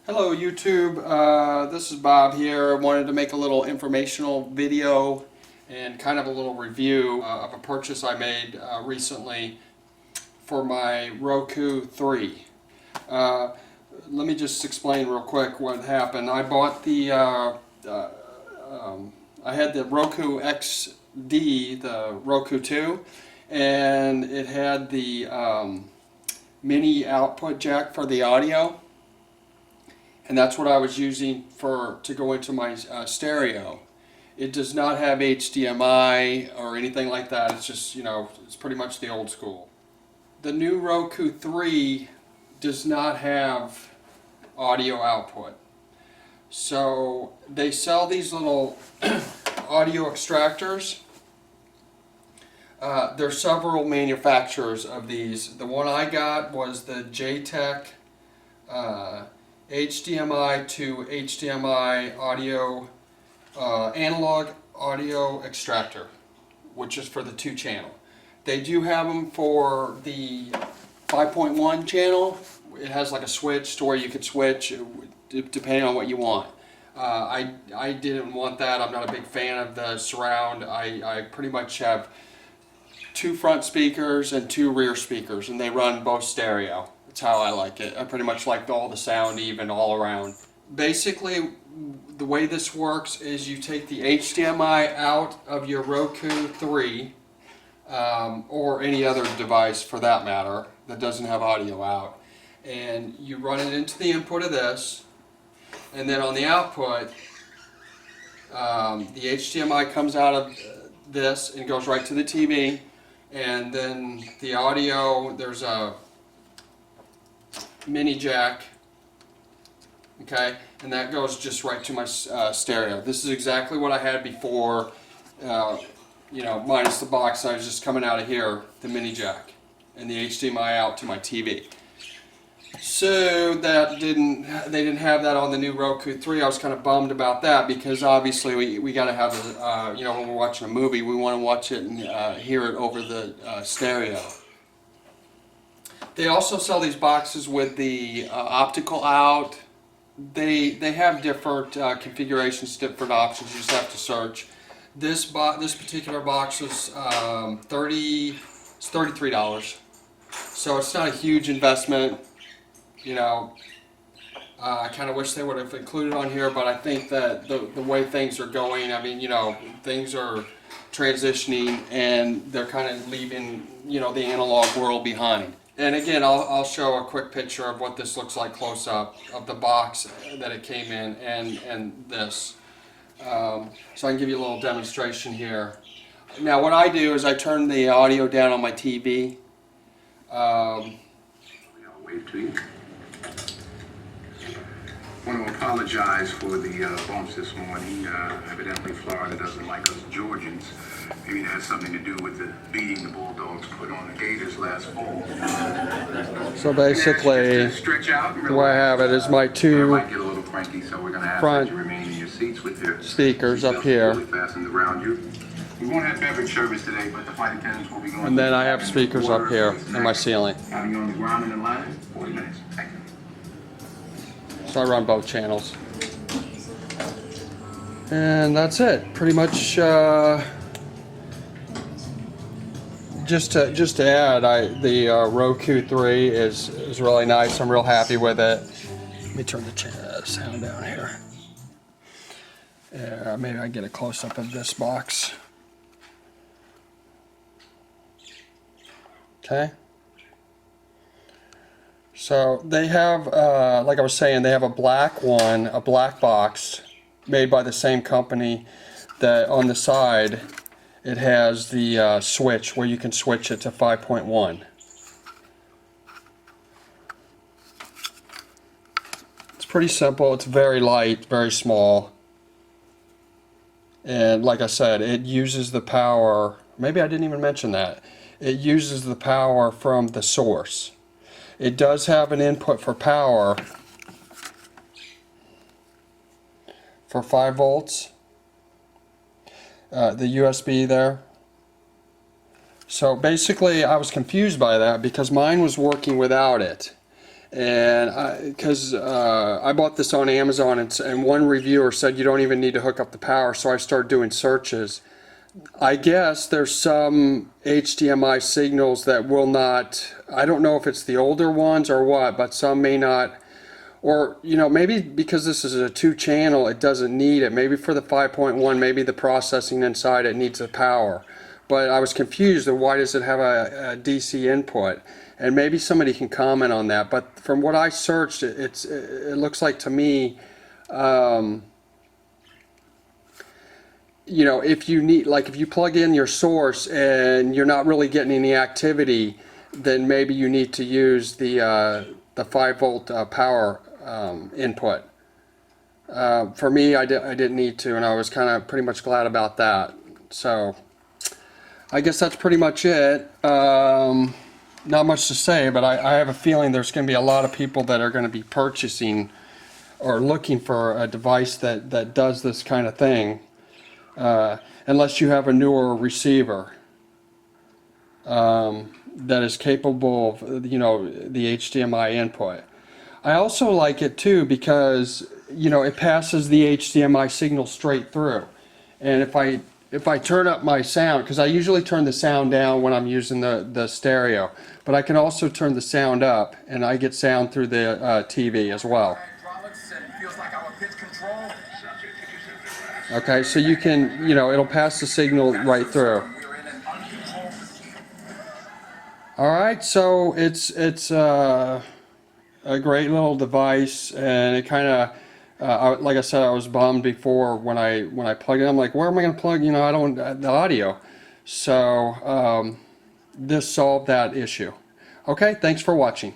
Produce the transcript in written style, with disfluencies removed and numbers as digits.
Hello YouTube, this is Bob here. I wanted to make a little informational video and kind of a little review of a purchase I made recently for my Roku 3. Let me just explain real quick what happened. I bought the, I had the Roku XD, the Roku 2, and it had the mini output jack for the audio. And that's what I was using to go into my stereo. It does not have HDMI or anything like that. It's just, it's pretty much the old school. The new Roku 3 does not have audio output. So they sell these little audio extractors. There's several manufacturers of these. The one I got was the JTech HDMI to HDMI audio analog audio extractor, which is for the 2 channel. They do have them for the 5.1 channel. It has like a switch to where you could switch depending on what you want. I didn't want that. I'm not a big fan of the surround. I pretty much have 2 front speakers and 2 rear speakers, and they run both stereo. That's how I like it. I pretty much like all the sound even all around. Basically, the way this works is you take the HDMI out of your Roku 3 or any other device for that matter that doesn't have audio out, and you run it into the input of this, and then on the output the HDMI comes out of this and goes right to the TV, and then the audio, there's a mini jack, okay, and that goes just right to my stereo. This is exactly what I had before, minus the box. I was just coming out of here, the mini jack, and the HDMI out to my TV. So they didn't have that on the new Roku 3. I was kind of bummed about that, because obviously we got to have when we're watching a movie, we want to watch it and hear it over the stereo. They also sell these boxes with the optical out. They have different configurations, different options. You just have to search. This particular box was $33. So it's not a huge investment. I kind of wish they would have included on here, but I think that the way things are going, things are transitioning and they're kind of leaving, the analog world behind. And again, I'll show a quick picture of what this looks like close up of the box that it came in and this. So I can give you a little demonstration here. Now what I do is I turn the audio down on my TV. Wave to you. I want to apologize for the bumps this morning. Evidently Florida doesn't like us Georgians. Maybe it has something to do with the beating the Bulldogs put on the Gators last fall. So basically, the way I have it is my 2 front speakers up here. We won't have beverage service today, but the flight attendants will be going. And then I have speakers up here in my ceiling. Having you on the ground and in line, 40 minutes. Thank you. So I run both channels. And that's it. Pretty much just to add, the Roku 3 is really nice. I'm real happy with it. Let me turn the sound down here. Maybe I can get a close-up of this box. Okay. So they have, like I was saying, they have a black one, a black box made by the same company, that on the side it has the switch where you can switch it to 5.1. It's pretty simple. It's very light, very small. And like I said, it uses the power. Maybe I didn't even mention that. It uses the power from the source. It does have an input for power for 5 volts. The USB there. So basically I was confused by that because mine was working without it. And because I bought this on Amazon, and one reviewer said you don't even need to hook up the power, so I started doing searches. I guess there's some HDMI signals that will not, I don't know if it's the older ones or what, but some may not, or maybe because this is a 2-channel it doesn't need it. Maybe for the 5.1, maybe the processing inside it needs the power. But I was confused of why does it have a DC input, and maybe somebody can comment on that. But from what I searched, it looks like to me, if you need, like if you plug in your source and you're not really getting any activity, then maybe you need to use the 5-volt power input. For me, I didn't need to, and I was kind of pretty much glad about that. So I guess that's pretty much it. Not much to say, but I have a feeling there's going to be a lot of people that are going to be purchasing or looking for a device that does this kind of thing. Unless you have a newer receiver that is capable of, the HDMI input. I also like it too because, it passes the HDMI signal straight through. And if I turn up my sound, because I usually turn the sound down when I'm using the stereo, but I can also turn the sound up, and I get sound through the TV as well. Okay, so you can, it'll pass the signal right through. All right, so it's a great little device, and it kind of, like I said, I was bummed before when I plugged it. I'm like, where am I going to plug? I don't the audio. So this solved that issue. Okay, thanks for watching.